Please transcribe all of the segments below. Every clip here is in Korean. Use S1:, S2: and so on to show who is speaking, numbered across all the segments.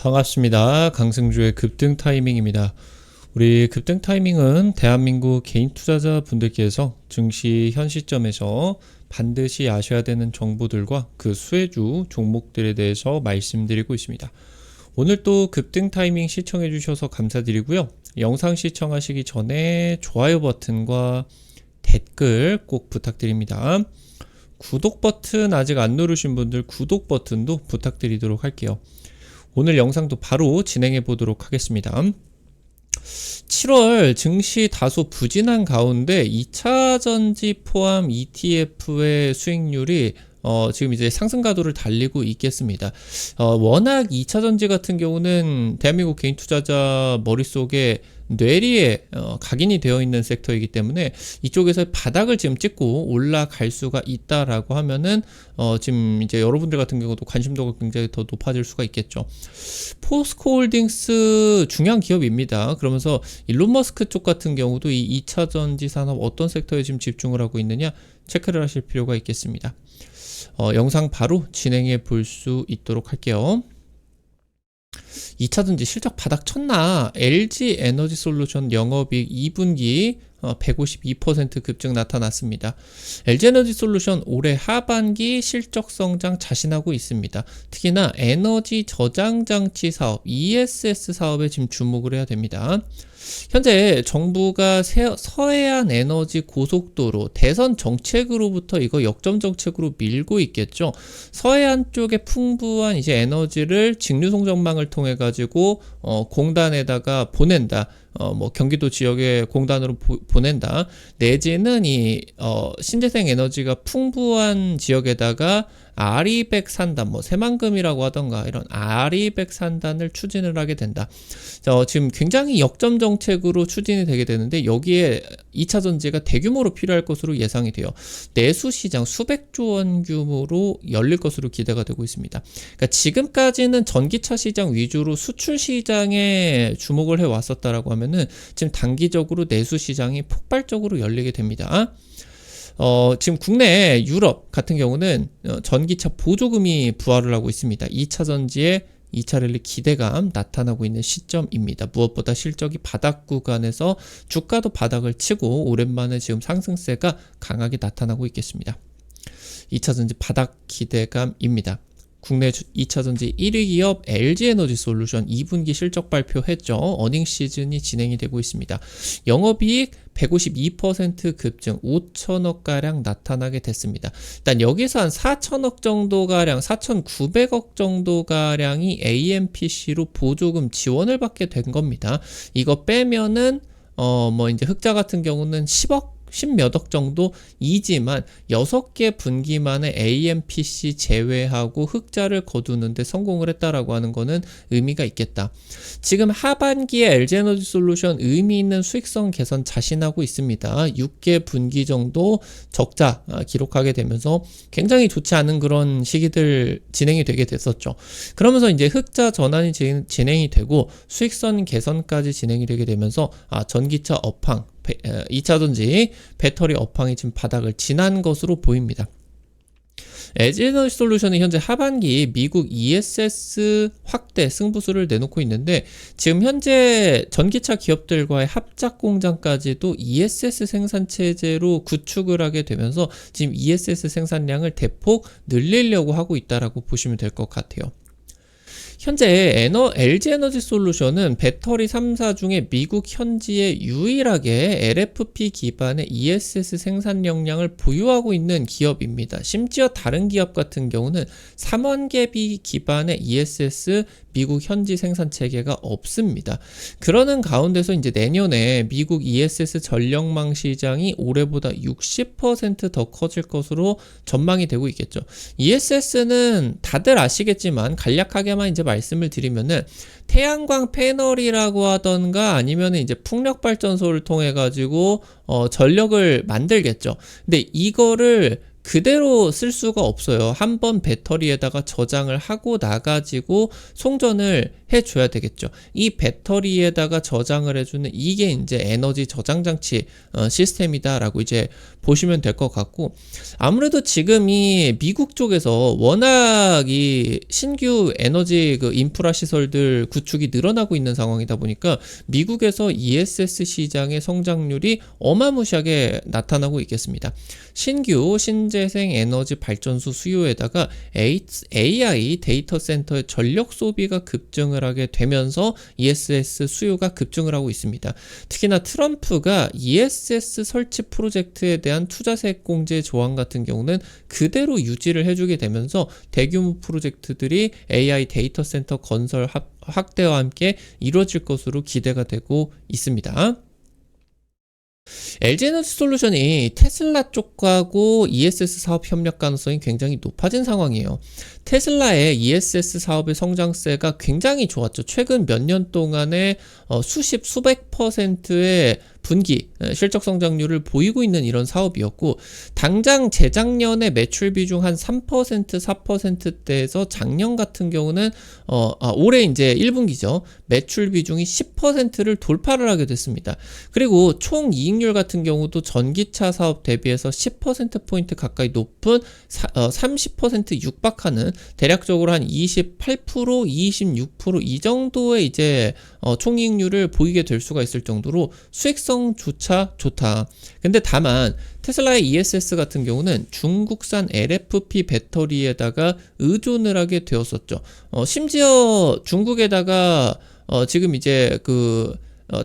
S1: 반갑습니다. 강승주의 급등 타이밍입니다. 우리 급등 타이밍은 대한민국 개인 투자자 분들께서 증시 현 시점에서 반드시 아셔야 되는 정보들과 그 수혜주 종목들에 대해서 말씀드리고 있습니다. 오늘 또 급등 타이밍 시청해 주셔서 감사드리고요. 영상 시청하시기 전에 좋아요 버튼과 댓글 꼭 부탁드립니다. 구독 버튼 아직 안 누르신 분들 구독 버튼도 부탁드리도록 할게요. 오늘 영상도 바로 진행해 보도록 하겠습니다. 7월 증시 다소 부진한 가운데 2차전지 포함 ETF의 수익률이 지금 이제 상승 가도를 달리고 있겠습니다. 워낙 2차전지 같은 경우는 대한민국 개인 투자자 머릿속에 뇌리에 각인이 되어 있는 섹터이기 때문에 이쪽에서 바닥을 지금 찍고 올라갈 수가 있다라고 하면은 지금 이제 여러분들 같은 경우도 관심도가 굉장히 더 높아질 수가 있겠죠. 포스코홀딩스 중요한 기업입니다. 그러면서 일론 머스크 쪽 같은 경우도 이 2차전지 산업 어떤 섹터에 지금 집중을 하고 있느냐 체크를 하실 필요가 있겠습니다. 영상 바로 진행해 볼 수 있도록 할게요. 2차전지 실적 바닥 쳤나? LG 에너지 솔루션 영업이익 2분기 152% 급증 나타났습니다. LG 에너지 솔루션 올해 하반기 실적 성장 자신하고 있습니다. 특히나 에너지 저장 장치 사업 ESS 사업에 지금 주목을 해야 됩니다. 현재 정부가 서해안 에너지 고속도로 대선 정책으로부터 이거 역점 정책으로 밀고 있겠죠. 서해안 쪽에 풍부한 이제 에너지를 직류송전망을 통해 가지고 공단에다가 보낸다. 뭐 경기도 지역의 공단으로 보낸다. 내지는 이 신재생 에너지가 풍부한 지역에다가 아리백 산단, 뭐 새만금이라고 하던가 이런 아리백 산단을 추진을 하게 된다. 지금 굉장히 역점 정책으로 추진이 되게 되는데 여기에 2차 전지가 대규모로 필요할 것으로 예상이 돼요. 내수 시장 수백조 원 규모로 열릴 것으로 기대가 되고 있습니다. 그러니까 지금까지는 전기차 시장 위주로 수출 시장에 주목을 해 왔었다라고 하면은 지금 단기적으로 내수 시장이 폭발적으로 열리게 됩니다. 지금 국내 유럽 같은 경우는 전기차 보조금이 부활을 하고 있습니다. 2차 전지의 2차 랠리 기대감 나타나고 있는 시점입니다. 무엇보다 실적이 바닥 구간에서 주가도 바닥을 치고 오랜만에 지금 상승세가 강하게 나타나고 있겠습니다. 2차 전지 바닥 기대감입니다. 국내 2차전지 1위 기업 LG에너지 솔루션 2분기 실적 발표했죠. 어닝 시즌이 진행이 되고 있습니다. 영업이익 152% 급증 5천억가량 나타나게 됐습니다. 일단 여기서 한 4천억 정도가량 4,900억 정도가량이 AMPC로 보조금 지원을 받게 된 겁니다. 이거 빼면은 뭐 이제 흑자 같은 경우는 10몇억 정도이지만 6개 분기만에 AMPC 제외하고 흑자를 거두는데 성공을 했다라고 하는 거는 의미가 있겠다. 지금 하반기에 LG에너지 솔루션 의미 있는 수익성 개선 자신하고 있습니다. 6개 분기 정도 적자 기록하게 되면서 굉장히 좋지 않은 그런 시기들 진행이 되게 됐었죠. 그러면서 이제 흑자 전환이 진행이 되고 수익성 개선까지 진행이 되게 되면서 전기차 업황 2차전지 배터리 업황이 지금 바닥을 지난 것으로 보입니다. LG에너지 솔루션은 현재 하반기 미국 ESS 확대 승부수를 내놓고 있는데 지금 현재 전기차 기업들과의 합작 공장까지도 ESS 생산 체제로 구축을 하게 되면서 지금 ESS 생산량을 대폭 늘리려고 하고 있다라고 보시면 될 것 같아요. 현재 LG 에너지 솔루션은 배터리 3사 중에 미국 현지에 유일하게 LFP 기반의 ESS 생산 역량을 보유하고 있는 기업입니다. 심지어 다른 기업 같은 경우는 3원계비 기반의 ESS 미국 현지 생산 체계가 없습니다. 그러는 가운데서 이제 내년에 미국 ESS 전력망 시장이 올해보다 60% 더 커질 것으로 전망이 되고 있겠죠. ESS는 다들 아시겠지만 간략하게만 이제 말씀을 드리면은 태양광 패널이라고 하던가 아니면 이제 풍력 발전소를 통해 가지고 전력을 만들겠죠. 근데 이거를 그대로 쓸 수가 없어요. 한번 배터리에다가 저장을 하고 나가지고 송전을 해줘야 되겠죠. 이 배터리에다가 저장을 해주는 이게 이제 에너지 저장 장치 시스템이다라고 이제 보시면 될 것 같고, 아무래도 지금 이 미국 쪽에서 워낙 이 신규 에너지 그 인프라 시설들 구축이 늘어나고 있는 상황이다 보니까 미국에서 ESS 시장의 성장률이 어마무시하게 나타나고 있겠습니다. 신규 신재생 에너지 발전소 수요에다가 AI 데이터 센터의 전력 소비가 급증을 하게 되면서 ESS 수요가 급증을 하고 있습니다. 특히나 트럼프가 ESS 설치 프로젝트에 대한 투자세액 공제 조항 같은 경우는 그대로 유지를 해주게 되면서 대규모 프로젝트들이 AI 데이터 센터 건설 확대와 함께 이루어질 것으로 기대가 되고 있습니다. LG에너지솔루션이 테슬라 쪽하고 ESS 사업 협력 가능성이 굉장히 높아진 상황이에요. 테슬라의 ESS 사업의 성장세가 굉장히 좋았죠. 최근 몇 년 동안에 수백 퍼센트의 분기 실적 성장률을 보이고 있는 이런 사업이었고, 당장 재작년에 매출 비중 한 3%, 4%대에서 작년 같은 경우는 올해 이제 1분기죠. 매출 비중이 10%를 돌파를 하게 됐습니다. 그리고 총 이익률 같은 경우도 전기차 사업 대비해서 10%포인트 가까이 높은 30% 육박하는 대략적으로 한 28%, 26%이 정도의 이제 총이익률을 보이게 될 수가 있을 정도로 수익성조차 좋다. 근데 다만 테슬라의 ESS 같은 경우는 중국산 LFP 배터리에다가 의존을 하게 되었었죠. 심지어 중국에다가 지금 이제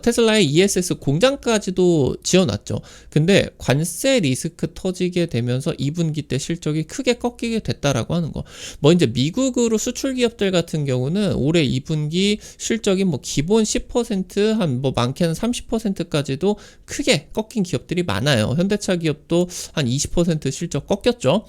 S1: 테슬라의 ESS 공장까지도 지어놨죠. 근데 관세 리스크 터지게 되면서 2분기 때 실적이 크게 꺾이게 됐다라고 하는 거. 이제 미국으로 수출 기업들 같은 경우는 올해 2분기 실적이 기본 10% 한 많게는 30%까지도 크게 꺾인 기업들이 많아요. 현대차 기업도 한 20% 실적 꺾였죠.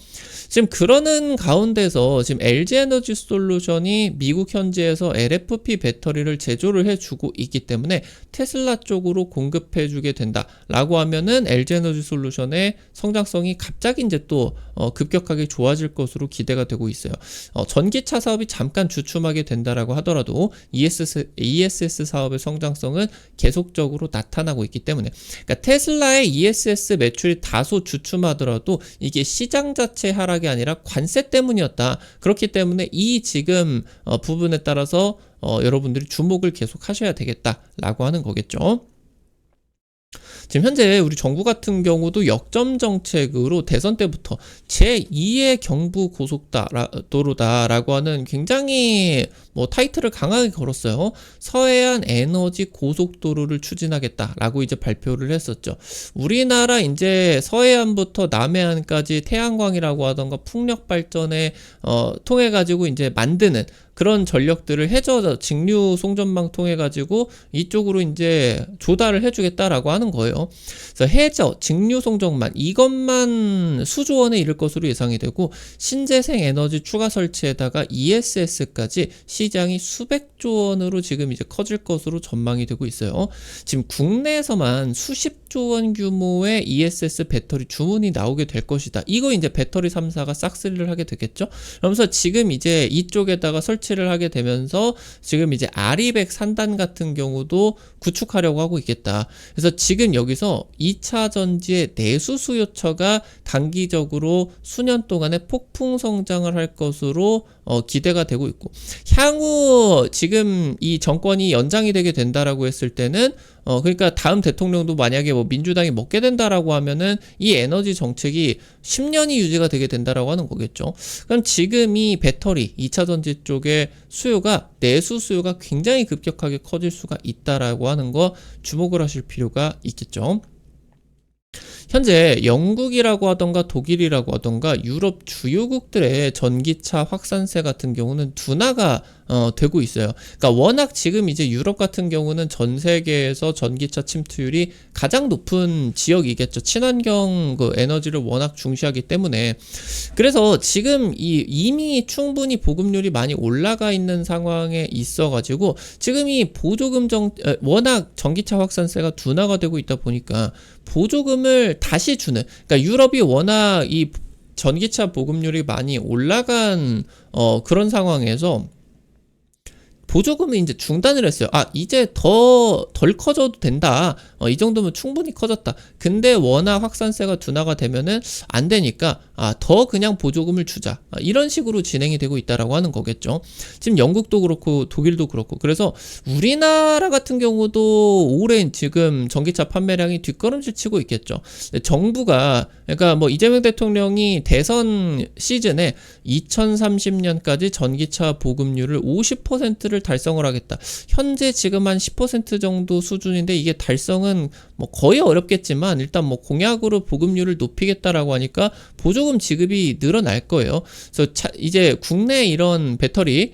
S1: 지금 그러는 가운데서 지금 LG에너지솔루션이 미국 현지에서 LFP 배터리를 제조를 해주고 있기 때문에 테슬라 쪽으로 공급해주게 된다라고 하면은 LG에너지솔루션의 성장성이 갑자기 이제 또 급격하게 좋아질 것으로 기대가 되고 있어요. 전기차 사업이 잠깐 주춤하게 된다라고 하더라도 ESS 사업의 성장성은 계속적으로 나타나고 있기 때문에, 그러니까 테슬라의 ESS 매출이 다소 주춤하더라도 이게 시장 자체 하락이 아니라 관세 때문이었다. 그렇기 때문에 이 지금 부분에 따라서 여러분들이 주목을 계속 하셔야 되겠다라고 하는 거겠죠. 지금 현재 우리 정부 같은 경우도 역점 정책으로 대선 때부터 제2의 경부 고속도로다라고 하는 굉장히 타이틀을 강하게 걸었어요. 서해안 에너지 고속도로를 추진하겠다라고 이제 발표를 했었죠. 우리나라 이제 서해안부터 남해안까지 태양광이라고 하던가 풍력 발전에 통해 가지고 이제 만드는 그런 전력들을 해저 직류 송전망 통해 가지고 이쪽으로 이제 조달을 해주겠다라고 하는 거예요. 그래서 해저 직류 송전망 이것만 수조 원에 이를 것으로 예상이 되고, 신재생 에너지 추가 설치에다가 ESS까지 시장이 수백조 원으로 지금 이제 커질 것으로 전망이 되고 있어요. 지금 국내에서만 수십조 원 규모의 ESS 배터리 주문이 나오게 될 것이다. 이거 이제 배터리 3사가 싹쓸이를 하게 되겠죠. 그러면서 지금 이제 이쪽에다가 설치를 하게 되면서 지금 이제 아리백 산단 같은 경우도 구축하려고 하고 있겠다. 그래서 지금 여기서 2차 전지의 내수 수요처가 단기적으로 수년 동안에 폭풍 성장을 할 것으로 기대가 되고 있고, 향후 지금 이 정권이 연장이 되게 된다라고 했을 때는 그러니까 다음 대통령도 만약에 민주당이 먹게 된다라고 하면은 이 에너지 정책이 10년이 유지가 되게 된다라고 하는 거겠죠. 그럼 지금 이 배터리 2차 전지 쪽의 수요가 내수 수요가 굉장히 급격하게 커질 수가 있다라고 하는 거 주목을 하실 필요가 있겠죠. 현재 영국이라고 하던가 독일이라고 하던가 유럽 주요국들의 전기차 확산세 같은 경우는 둔화가 되고 있어요. 그러니까 워낙 지금 이제 유럽 같은 경우는 전 세계에서 전기차 침투율이 가장 높은 지역이겠죠. 친환경 에너지를 워낙 중시하기 때문에. 그래서 지금 이미 충분히 보급률이 많이 올라가 있는 상황에 있어가지고 지금 이 보조금 워낙 전기차 확산세가 둔화가 되고 있다 보니까 보조금을 다시 주는, 그러니까 유럽이 워낙 이 전기차 보급률이 많이 올라간 그런 상황에서 보조금이 이제 중단을 했어요. 이제 덜 커져도 된다. 이 정도면 충분히 커졌다. 근데 워낙 확산세가 둔화가 되면은 안 되니까 더 그냥 보조금을 주자. 이런 식으로 진행이 되고 있다라고 하는 거겠죠. 지금 영국도 그렇고 독일도 그렇고. 그래서 우리나라 같은 경우도 올해 지금 전기차 판매량이 뒷걸음질 치고 있겠죠. 정부가 그러니까 뭐 이재명 대통령이 대선 시즌에 2030년까지 전기차 보급률을 50%를 달성을 하겠다. 현재 지금 한 10% 정도 수준인데 이게 달성은 뭐 거의 어렵겠지만 일단 뭐 공약으로 보급률을 높이겠다라고 하니까 보조금 지급이 늘어날 거예요. 그래서 이제 국내 이런 배터리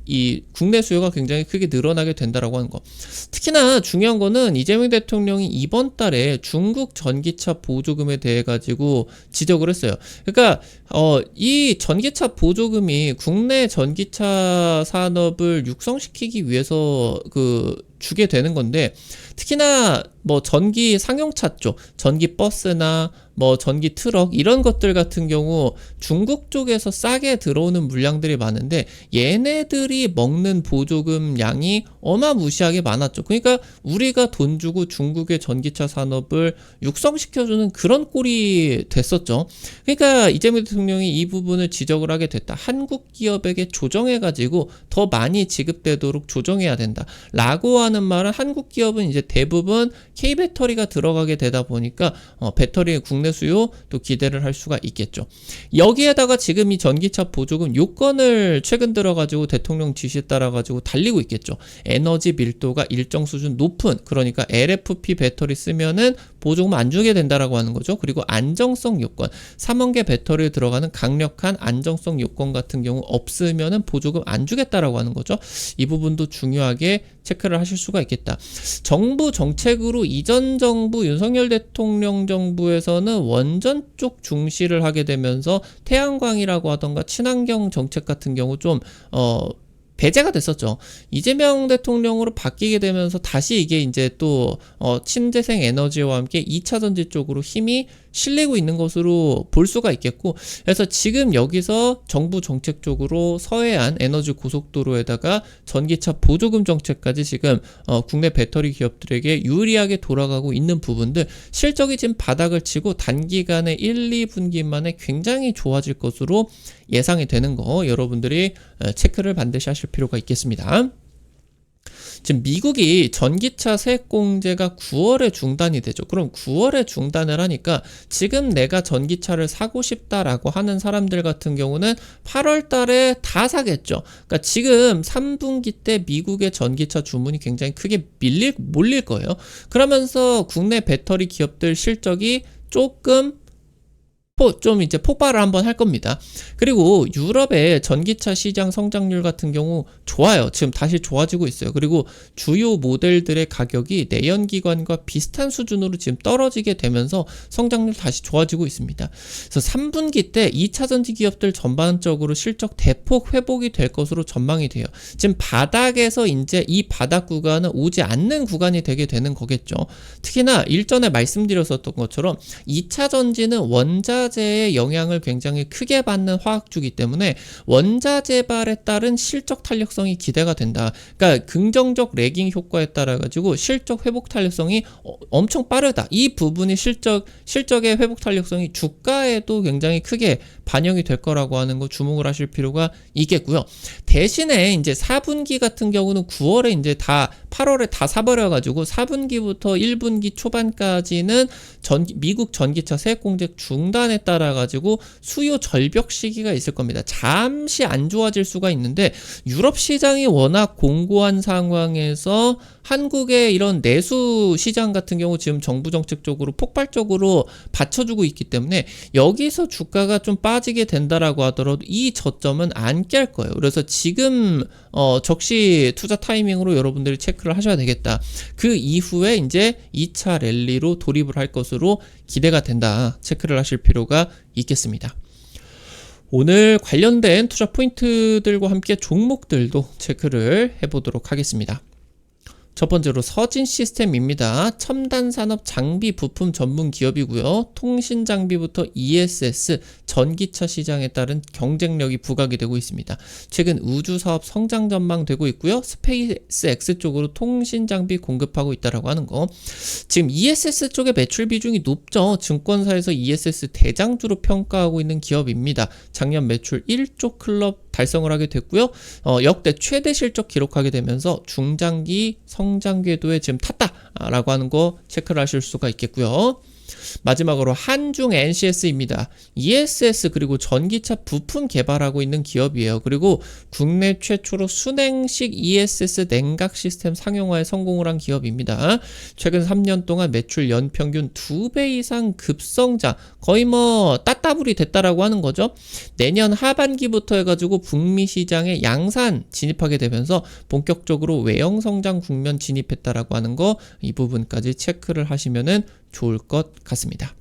S1: 이 국내 수요가 굉장히 크게 늘어나게 된다라고 하는 거. 특히나 중요한 거는 이재명 대통령이 이번 달에 중국 전기차 보조금에 대해 가지고 지적을 했어요. 그러니까 이 전기차 보조금이 국내 전기차 산업을 육성시키기 위해서 주게 되는 건데, 특히나 뭐 전기 상용차 쪽, 전기 버스나 뭐 전기 트럭 이런 것들 같은 경우 중국 쪽에서 싸게 들어오는 물량들이 많은데 얘네들이 먹는 보조금 양이 어마무시하게 많았죠. 그러니까 우리가 돈 주고 중국의 전기차 산업을 육성시켜주는 그런 꼴이 됐었죠. 그러니까 이재명 대통령이 이 부분을 지적을 하게 됐다. 한국 기업에게 조정해가지고 더 많이 지급되도록 조정해야 된다 라고 하는 말은, 한국 기업은 이제 대부분 K배터리가 들어가게 되다 보니까 배터리의 국내 수요 또 기대를 할 수가 있겠죠. 여기에다가 지금 이 전기차 보조금 요건을 최근 들어가지고 대통령 지시에 따라가지고 달리고 있겠죠. 에너지 밀도가 일정 수준 높은, 그러니까 LFP 배터리 쓰면은 보조금 안 주게 된다라고 하는 거죠. 그리고 안정성 요건, 3원계 배터리에 들어가는 강력한 안정성 요건 같은 경우 없으면은 보조금 안 주겠다라고 하는 거죠. 이 부분도 중요하게 체크를 하실 수가 있겠다. 정부 정책으로 이전 정부 윤석열 대통령 정부에서는 원전 쪽 중시를 하게 되면서 태양광이라고 하던가 친환경 정책 같은 경우 좀 배제가 됐었죠. 이재명 대통령으로 바뀌게 되면서 다시 이게 이제 또 친재생 에너지와 함께 2차 전지 쪽으로 힘이 실리고 있는 것으로 볼 수가 있겠고, 그래서 지금 여기서 정부 정책 쪽으로 서해안 에너지 고속도로에다가 전기차 보조금 정책까지 지금 국내 배터리 기업들에게 유리하게 돌아가고 있는 부분들, 실적이 지금 바닥을 치고 단기간에 1, 2분기 만에 굉장히 좋아질 것으로 예상이 되는 거 여러분들이 체크를 반드시 하실 필요가 있겠습니다. 지금 미국이 전기차 세액공제가 9월에 중단이 되죠. 그럼 9월에 중단을 하니까 지금 내가 전기차를 사고 싶다라고 하는 사람들 같은 경우는 8월 달에 다 사겠죠. 그러니까 지금 3분기 때 미국의 전기차 주문이 굉장히 크게 몰릴 거예요. 그러면서 국내 배터리 기업들 실적이 조금 좀 이제 폭발을 한번 할 겁니다. 그리고 유럽의 전기차 시장 성장률 같은 경우 좋아요. 지금 다시 좋아지고 있어요. 그리고 주요 모델들의 가격이 내연기관과 비슷한 수준으로 지금 떨어지게 되면서 성장률 다시 좋아지고 있습니다. 그래서 3분기 때 2차 전지 기업들 전반적으로 실적 대폭 회복이 될 것으로 전망이 돼요. 지금 바닥에서 이제 이 바닥 구간은 오지 않는 구간이 되게 되는 거겠죠. 특히나 일전에 말씀드렸었던 것처럼 2차 전지는 원자재의 영향을 굉장히 크게 받는 화학주기 때문에 원자재발에 따른 실적 탄력성이 기대가 된다. 그러니까 긍정적 레깅 효과에 따라 가지고 실적 회복 탄력성이 엄청 빠르다. 이 부분이 실적의 회복 탄력성이 주가에도 굉장히 크게 반영이 될 거라고 하는 거 주목을 하실 필요가 있겠고요. 대신에 이제 4분기 같은 경우는 9월에 이제 8월에 다 사버려 가지고 4분기부터 1분기 초반까지는 미국 전기차 세액공제 중단에 따라 가지고 수요 절벽 시기가 있을 겁니다. 잠시 안 좋아질 수가 있는데 유럽 시장이 워낙 공고한 상황에서 한국의 이런 내수 시장 같은 경우 지금 정부 정책적으로 폭발적으로 받쳐주고 있기 때문에 여기서 주가가 좀 빠지게 된다라고 하더라도 이 저점은 안 깰 거예요. 그래서 지금 적시 투자 타이밍으로 여러분들이 체크를 하셔야 되겠다. 그 이후에 이제 2차 랠리로 돌입을 할 것으로 기대가 된다. 체크를 하실 필요가 있겠습니다. 오늘 관련된 투자 포인트들과 함께 종목들도 체크를 해보도록 하겠습니다. 첫 번째로 서진 시스템입니다. 첨단 산업 장비 부품 전문 기업이고요. 통신 장비부터 ESS, 전기차 시장에 따른 경쟁력이 부각이 되고 있습니다. 최근 우주 사업 성장 전망되고 있고요. 스페이스 X 쪽으로 통신 장비 공급하고 있다라고 하는 거. 지금 ESS 쪽의 매출 비중이 높죠. 증권사에서 ESS 대장주로 평가하고 있는 기업입니다. 작년 매출 1조 클럽 달성을 하게 됐고요. 역대 최대 실적 기록하게 되면서 중장기 성장 궤도에 지금 탔다라고 하는 거 체크를 하실 수가 있겠고요. 마지막으로 한중 NCS입니다. ESS 그리고 전기차 부품 개발하고 있는 기업이에요. 그리고 국내 최초로 순행식 ESS 냉각 시스템 상용화에 성공을 한 기업입니다. 최근 3년 동안 매출 연평균 2배 이상 급성장, 거의 뭐 따따블이 됐다라고 하는 거죠. 내년 하반기부터 해가지고 북미 시장에 양산 진입하게 되면서 본격적으로 외형 성장 국면 진입했다라고 하는 거, 이 부분까지 체크를 하시면은 좋을 것 같습니다.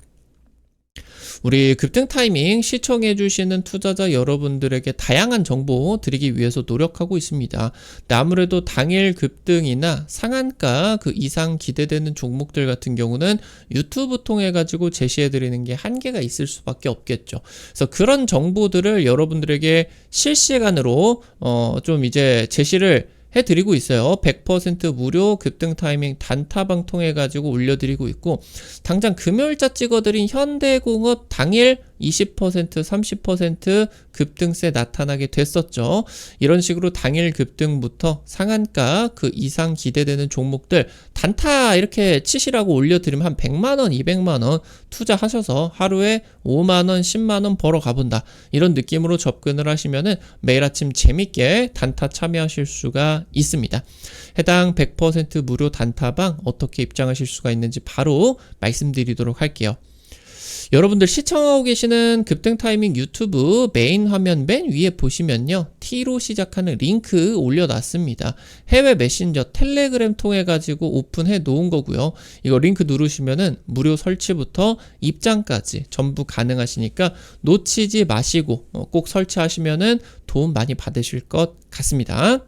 S1: 우리 급등 타이밍 시청해주시는 투자자 여러분들에게 다양한 정보 드리기 위해서 노력하고 있습니다. 아무래도 당일 급등이나 상한가 그 이상 기대되는 종목들 같은 경우는 유튜브 통해 가지고 제시해드리는 게 한계가 있을 수밖에 없겠죠. 그래서 그런 정보들을 여러분들에게 실시간으로 좀 이제 제시를 해드리고 있어요. 100% 무료 급등 타이밍 단타방 통해 가지고 올려드리고 있고, 당장 금요일자 찍어드린 현대공업 당일 20%, 30% 급등세 나타나게 됐었죠. 이런 식으로 당일 급등부터 상한가 그 이상 기대되는 종목들 단타 이렇게 치시라고 올려드리면 한 100만원, 200만원 투자하셔서 하루에 5만원, 10만원 벌어 가본다. 이런 느낌으로 접근을 하시면은 매일 아침 재밌게 단타 참여하실 수가 있습니다. 해당 100% 무료 단타방 어떻게 입장하실 수가 있는지 바로 말씀드리도록 할게요. 여러분들 시청하고 계시는 급등 타이밍 유튜브 메인 화면 맨 위에 보시면요, T로 시작하는 링크 올려놨습니다. 해외 메신저 텔레그램 통해 가지고 오픈해 놓은 거고요. 이거 링크 누르시면은 무료 설치부터 입장까지 전부 가능하시니까 놓치지 마시고 꼭 설치하시면은 도움 많이 받으실 것 같습니다.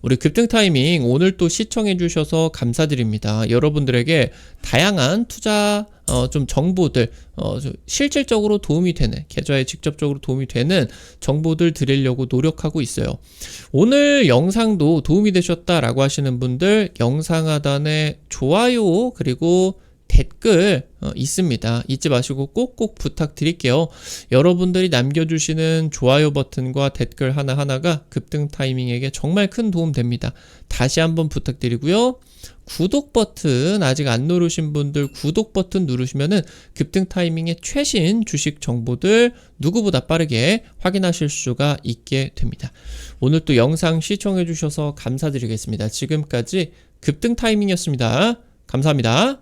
S1: 우리 급등 타이밍 오늘 또 시청해 주셔서 감사드립니다. 여러분들에게 다양한 투자 좀 정보들, 실질적으로 도움이 되는, 계좌에 직접적으로 도움이 되는 정보들 드리려고 노력하고 있어요. 오늘 영상도 도움이 되셨다라고 하시는 분들 영상 하단에 좋아요 그리고 댓글 있습니다. 잊지 마시고 꼭꼭 부탁드릴게요. 여러분들이 남겨주시는 좋아요 버튼과 댓글 하나하나가 급등 타이밍에게 정말 큰 도움 됩니다. 다시 한번 부탁드리고요. 구독 버튼 아직 안 누르신 분들 구독 버튼 누르시면은 급등 타이밍의 최신 주식 정보들 누구보다 빠르게 확인하실 수가 있게 됩니다. 오늘 또 영상 시청해 주셔서 감사드리겠습니다. 지금까지 급등 타이밍이었습니다. 감사합니다.